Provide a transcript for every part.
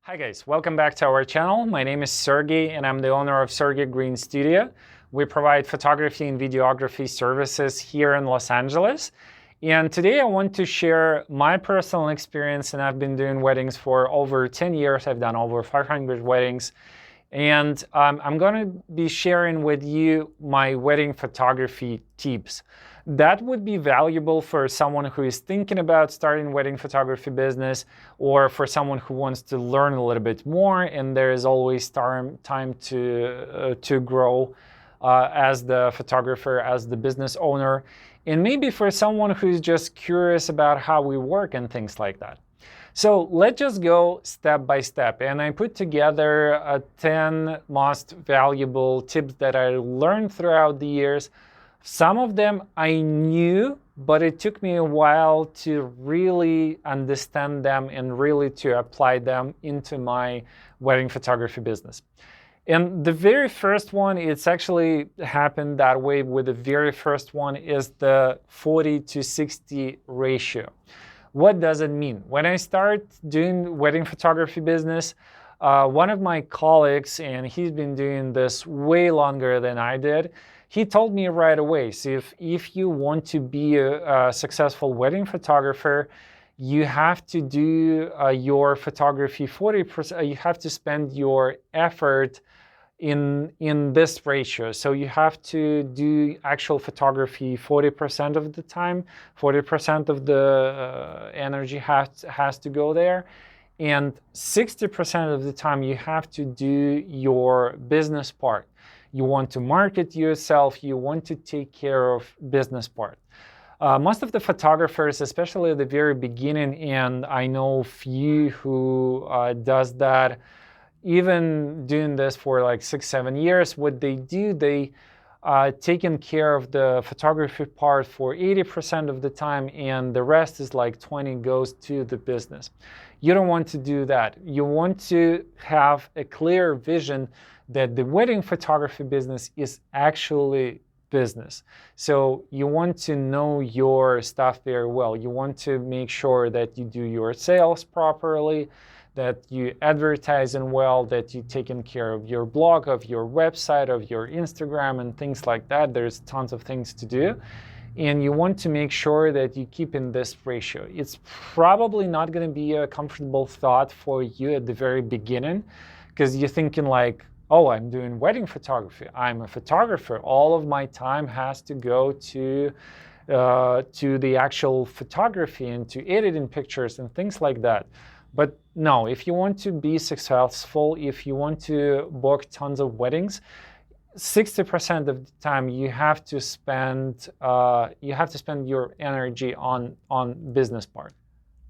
Hi guys, welcome back to our channel. My name is Sergey and I'm the owner of Sergey Green Studio. We provide photography and videography services here in Los Angeles. And today I want to share my personal experience, and I've been doing weddings for over 10 years. I've done over 500 weddings. And I'm going to be sharing with you my wedding photography tips. That would be valuable for someone who is thinking about starting wedding photography business, or for someone who wants to learn a little bit more, and there is always time to grow as the photographer, as the business owner, and maybe for someone who's just curious about how we work and things like that. So let's just go step by step. And I put together 10 most valuable tips that I learned throughout the years. Some of them I knew, but it took me a while to really understand them and really to apply them into my wedding photography business. And the very first one, it's actually happened that way with the very first one, is the 40-60 ratio. What does it mean? When I start doing wedding photography business, one of my colleagues, and he's been doing this way longer than I did, he told me right away, so if you want to be a successful wedding photographer, you have to do your photography 40%, you have to spend your effort in this ratio. So you have to do actual photography 40% of the time, 40% of the energy has to go there, and 60% of the time you have to do your business part. You want to market yourself, you want to take care of business part. Most of the photographers, especially at the very beginning, and I know few who does that, even doing this for like 6-7 years, what they do, they taking care of the photography part for 80% of the time, and the rest is like 20 goes to the business. You don't want to do that. You want to have a clear vision that the wedding photography business is actually business. So you want to know your stuff very well. You want to make sure that you do your sales properly, that you advertising well, that you taking care of your blog, of your website, of your Instagram, and things like that. There's tons of things to do. And you want to make sure that you keep in this ratio. It's probably not going to be a comfortable thought for you at the very beginning, because you're thinking like, oh, I'm doing wedding photography. I'm a photographer. All of my time has to go to the actual photography and to editing pictures and things like that. But no, if you want to be successful, if you want to book tons of weddings, 60% of the time you have to spend your energy on business part.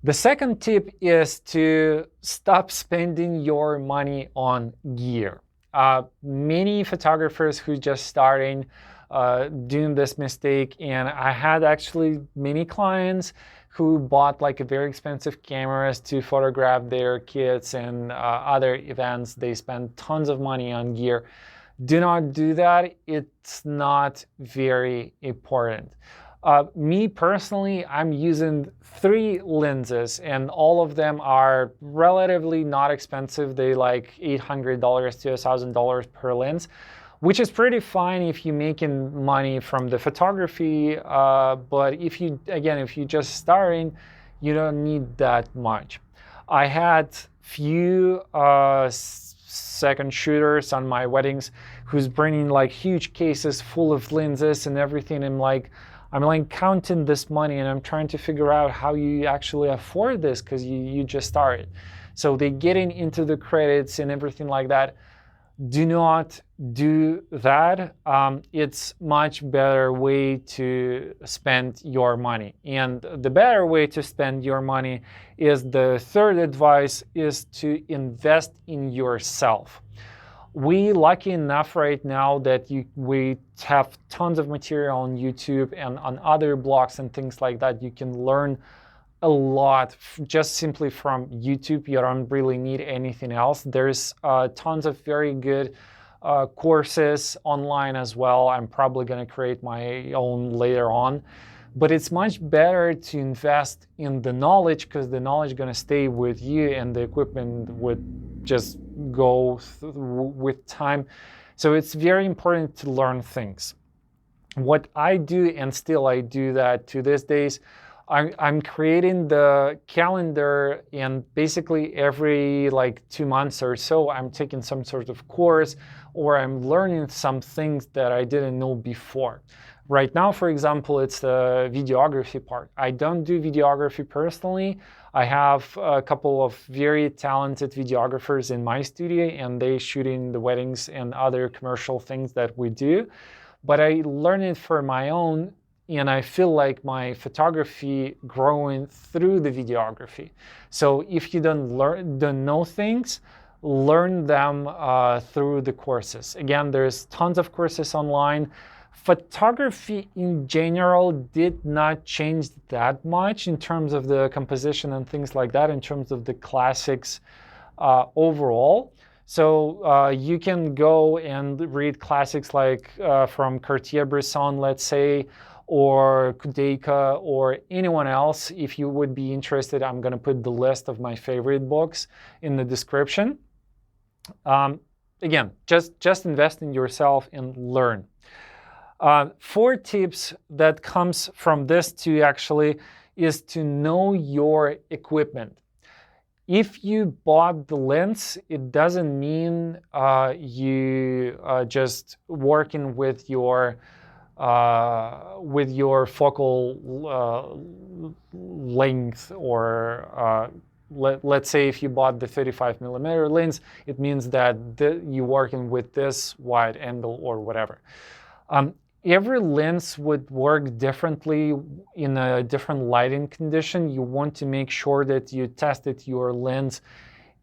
The second tip is to stop spending your money on gear. Many photographers who just starting doing this mistake, and I had actually many clients who bought like a very expensive cameras to photograph their kids and other events. They spend tons of money on gear. Do not do that. It's not very important. Me personally, I'm using 3 lenses, and all of them are relatively not expensive. They like $800 to $1,000 per lens, which is pretty fine if you're making money from the photography. But if you're just starting, you don't need that much. I had few second shooters on my weddings who's bringing like huge cases full of lenses and everything. I'm like counting this money, and I'm trying to figure out how you actually afford this, because you just started. So they getting into the credits and everything like that. Do not do that. It's much better way to spend your money. And the better way to spend your money is, the third advice is to invest in yourself. We lucky enough right now that we have tons of material on YouTube and on other blogs and things like that. You can learn a lot just simply from YouTube. You don't really need anything else. There's tons of very good courses online as well. I'm probably going to create my own later on. But it's much better to invest in the knowledge, because the knowledge is going to stay with you, and the equipment would just go with time. So it's very important to learn things. What I do, and still I do that to this days, I'm creating the calendar, and basically every like 2 months or so, I'm taking some sort of course, or I'm learning some things that I didn't know before. Right now, for example, it's the videography part. I don't do videography personally. I have a couple of very talented videographers in my studio, and they shoot in the weddings and other commercial things that we do. But I learned it for my own, and I feel like my photography growing through the videography. So if you don't know things, learn them through the courses. Again, there's tons of courses online. Photography in general did not change that much in terms of the composition and things like that, in terms of the classics overall. So you can go and read classics like from Cartier-Bresson, let's say, or Kudeika, or anyone else. If you would be interested, I'm going to put the list of my favorite books in the description. Again, just invest in yourself and learn. 4 tips that comes from this too actually is to know your equipment. If you bought the lens, it doesn't mean you just working with your focal length, or let's say if you bought the 35mm lens, it means that you're working with this wide angle or whatever. Every lens would work differently in a different lighting condition. You want to make sure that you tested your lens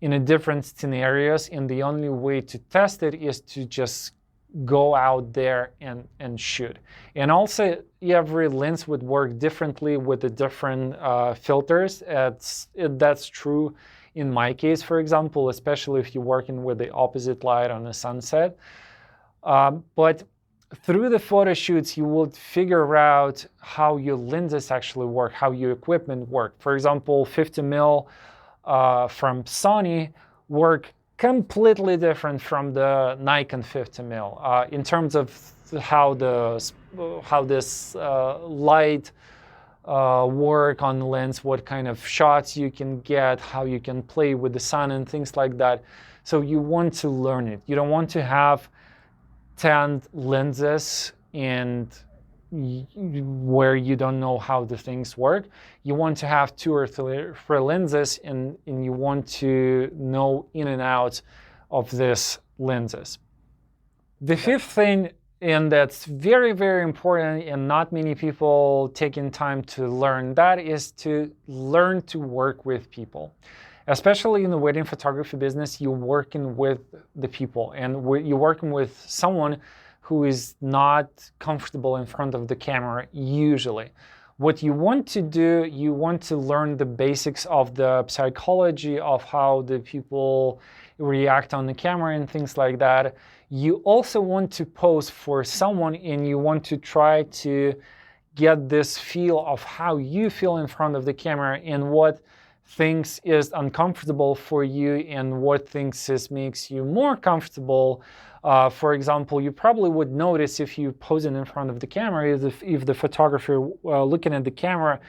in a different scenarios, and the only way to test it is to just go out there and shoot. And also, every lens would work differently with the different filters. That's true in my case, for example, especially if you're working with the opposite light on a sunset. But through the photo shoots, you will figure out how your lenses actually work, how your equipment work. For example, 50mm from Sony work completely different from the Nikon 50mm in terms of how this light work on the lens, what kind of shots you can get, how you can play with the sun and things like that. So you want to learn it. You don't want to have 10 lenses and where you don't know how the things work. You want to have 2 or 3 lenses, and you want to know in and out of these lenses. The 5th thing, and that's very, very important, and not many people taking time to learn that, is to learn to work with people. Especially in the wedding photography business, you're working with the people, and you're working with someone who is not comfortable in front of the camera usually. What you want to do, you want to learn the basics of the psychology of how the people react on the camera and things like that. You also want to pose for someone, and you want to try to get this feel of how you feel in front of the camera, and what things is uncomfortable for you and what things makes you more comfortable. For example, you probably would notice if you posing in front of the camera, if the photographer looking at the camera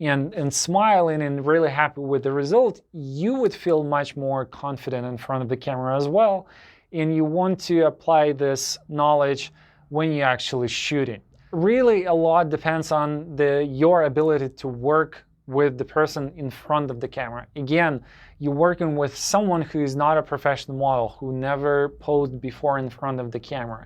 and smiling and really happy with the result, you would feel much more confident in front of the camera as well. And you want to apply this knowledge when you're actually shooting. Really, a lot depends on your ability to work with the person in front of the camera. Again, you're working with someone who is not a professional model, who never posed before in front of the camera.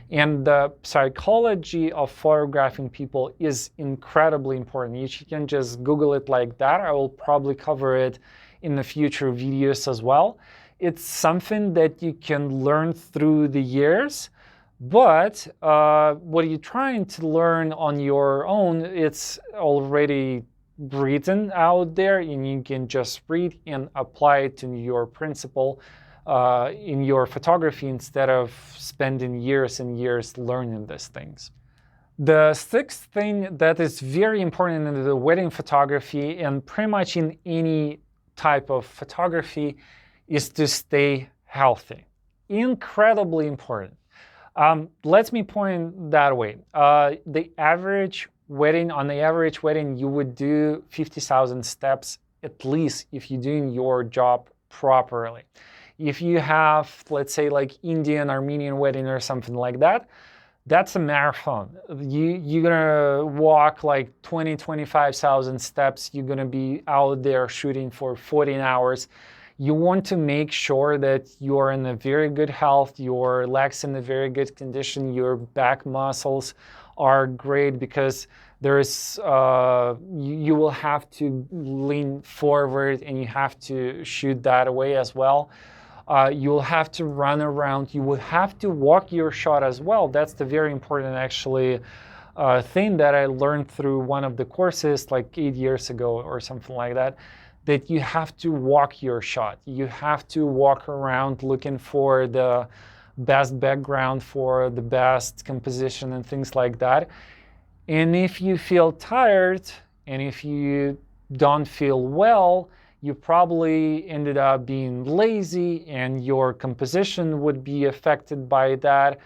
And the psychology of photographing people is incredibly important. You can just Google it like that. I will probably cover it in the future videos as well. It's something that you can learn through the years, but what you're trying to learn on your own, it's already written out there, and you can just read and apply it to your principle in your photography instead of spending years and years learning these things. The 6th thing that is very important in the wedding photography, and pretty much in any type of photography, is to stay healthy. Incredibly important. Let me point that way. On the average wedding, you would do 50,000 steps at least if you're doing your job properly. If you have, let's say, like Indian, Armenian wedding or something like that, that's a marathon. You're gonna walk like 25,000 steps. You're gonna be out there shooting for 14 hours. You want to make sure that you're in a very good health, your legs in a very good condition, your back muscles are great, because there's you will have to lean forward and you have to shoot that way as well. You'll have to run around. You will have to walk your shot as well. That's the very important, actually, thing that I learned through one of the courses like 8 years ago or something like that, that you have to walk your shot. You have to walk around looking for the best background, for the best composition and things like that. And if you feel tired and if you don't feel well, you probably ended up being lazy and your composition would be affected by that.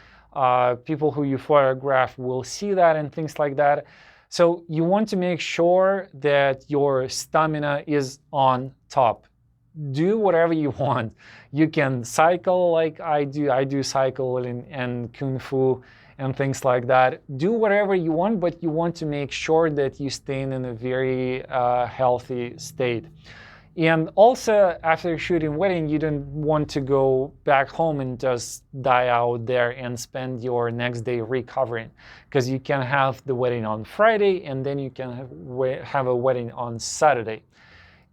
People who you photograph will see that and things like that. So you want to make sure that your stamina is on top. Do whatever you want. You can cycle like I do. I do cycle and Kung Fu and things like that. Do whatever you want, but you want to make sure that you stay in a very healthy state. And also, after shooting wedding, you don't want to go back home and just die out there and spend your next day recovering, because you can have the wedding on Friday and then you can have a wedding on Saturday.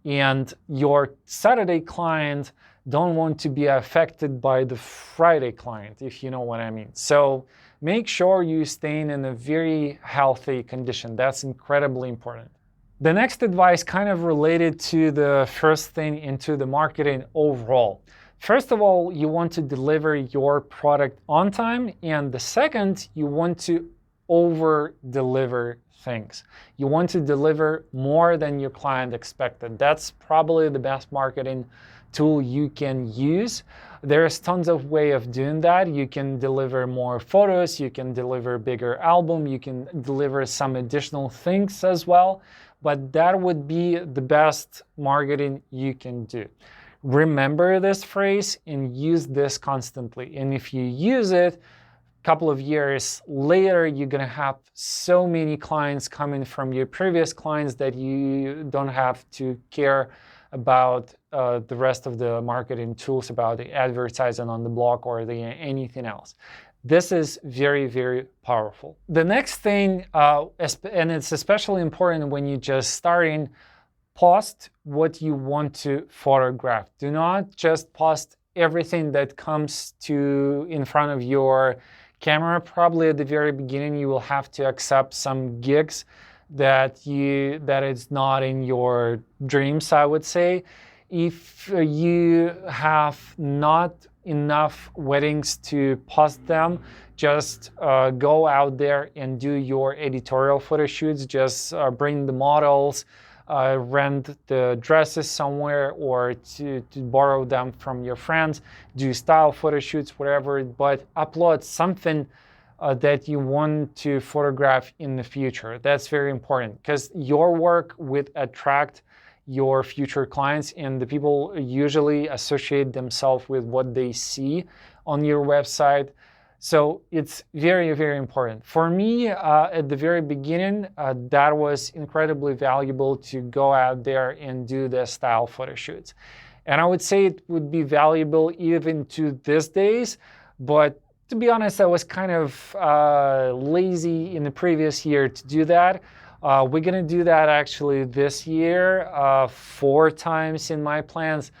And your Saturday client don't want to be affected by the Friday client, if you know what I mean. So make sure you stay in a very healthy condition. That's incredibly important. The next advice kind of related to the first thing into the marketing overall. First of all, you want to deliver your product on time. And the second, you want to over-deliver things. You want to deliver more than your client expected. That's probably the best marketing tool you can use. There's tons of ways of doing that. You can deliver more photos, you can deliver a bigger album, you can deliver some additional things as well. But that would be the best marketing you can do. Remember this phrase and use this constantly. And if you use it, a couple of years later, you're gonna have so many clients coming from your previous clients that you don't have to care about the rest of the marketing tools, about the advertising on the blog or anything else. This is very, very powerful. The next thing, and it's especially important when you're just starting, post what you want to photograph. Do not just post everything that comes in front of your camera. Probably at the very beginning, you will have to accept some gigs that is not in your dreams, I would say. If you have not enough weddings to post them, just go out there and do your editorial photo shoots. Just bring the models, rent the dresses somewhere, or to borrow them from your friends, do style photo shoots, whatever, but upload something that you want to photograph in the future. That's very important, because your work would attract your future clients, and the people usually associate themselves with what they see on your website. So it's very, very important. For me, at the very beginning, that was incredibly valuable to go out there and do the style photo shoots. And I would say it would be valuable even to these days, but to be honest, I was kind of lazy in the previous year to do that. We're going to do that actually this year 4 times in my plans,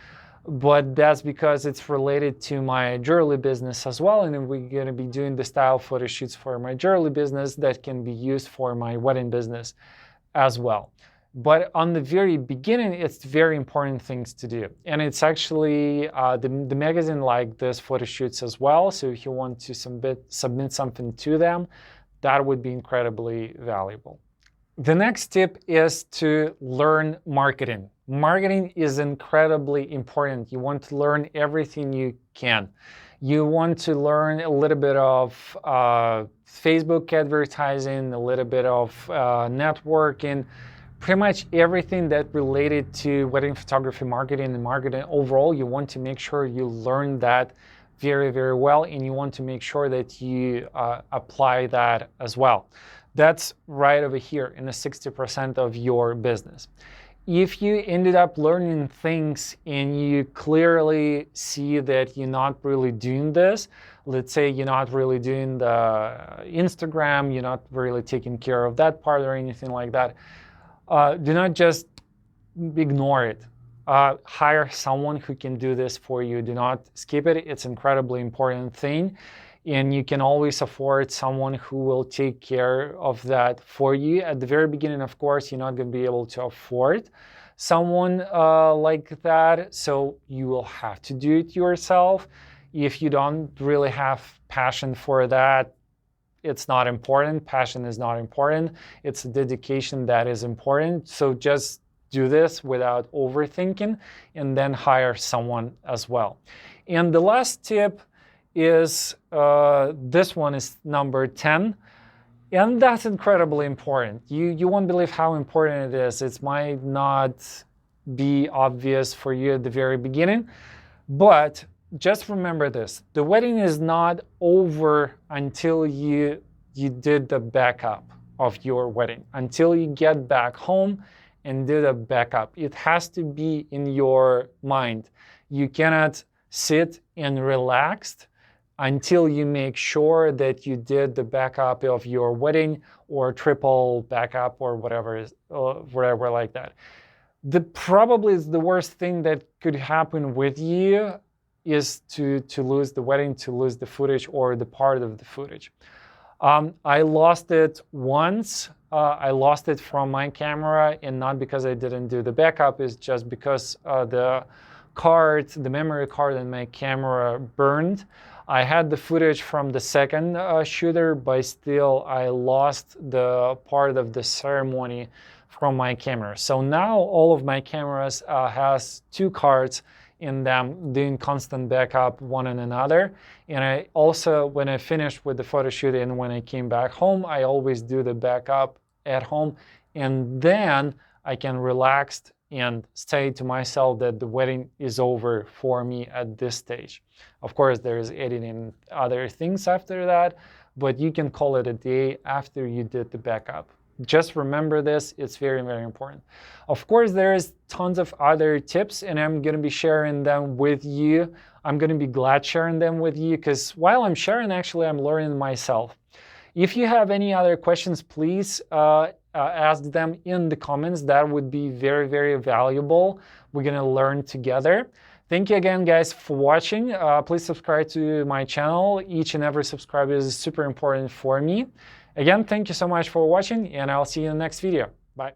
but that's because it's related to my jewelry business as well, and we're going to be doing the style photo shoots for my jewelry business that can be used for my wedding business as well. But on the very beginning, it's very important things to do. And it's actually, the magazine like this photo shoots as well, so if you want to submit something to them, that would be incredibly valuable. The next tip is to learn marketing. Marketing is incredibly important. You want to learn everything you can. You want to learn a little bit of Facebook advertising, a little bit of networking, pretty much everything that related to wedding photography marketing and marketing overall. You want to make sure you learn that very, very well, and you want to make sure that you apply that as well. That's right over here in the 60% of your business. If you ended up learning things and you clearly see that you're not really doing this, let's say you're not really doing the Instagram, you're not really taking care of that part or anything like that, do not just ignore it. Hire someone who can do this for you. Do not skip it. It's an incredibly important thing. And you can always afford someone who will take care of that for you. At the very beginning, of course, you're not going to be able to afford someone like that, so you will have to do it yourself. If you don't really have passion for that, it's not important. Passion is not important. It's dedication that is important. So just do this without overthinking, and then hire someone as well. And the last tip is this one is number 10, and that's incredibly important. You won't believe how important it is. It might not be obvious for you at the very beginning, but just remember this: the wedding is not over until you did the backup of your wedding, until you get back home and do the backup. It has to be in your mind. You cannot sit and relax until you make sure that you did the backup of your wedding, or triple backup, or whatever like that. Probably the worst thing that could happen with you is to lose the wedding, to lose the footage or the part of the footage. I lost it once. I lost it from my camera, and not because I didn't do the backup. It's just because the memory card in my camera burned. I had the footage from the second shooter, but still I lost the part of the ceremony from my camera. So now all of my cameras has two cards in them, doing constant backup one on another. And I also, when I finished with the photo shoot and when I came back home, I always do the backup at home, and then I can relax and say to myself that the wedding is over for me at this stage. Of course, there is editing other things after that, but you can call it a day after you did the backup. Just remember this, it's very, very important. Of course, there is tons of other tips, and I'm going to be sharing them with you. I'm going to be glad sharing them with you, because while I'm sharing, actually, I'm learning myself. If you have any other questions, please ask them in the comments. That would be very, very valuable. We're going to learn together. Thank you again, guys, for watching. Please subscribe to my channel. Each and every subscriber is super important for me. Again, thank you so much for watching, and I'll see you in the next video. Bye.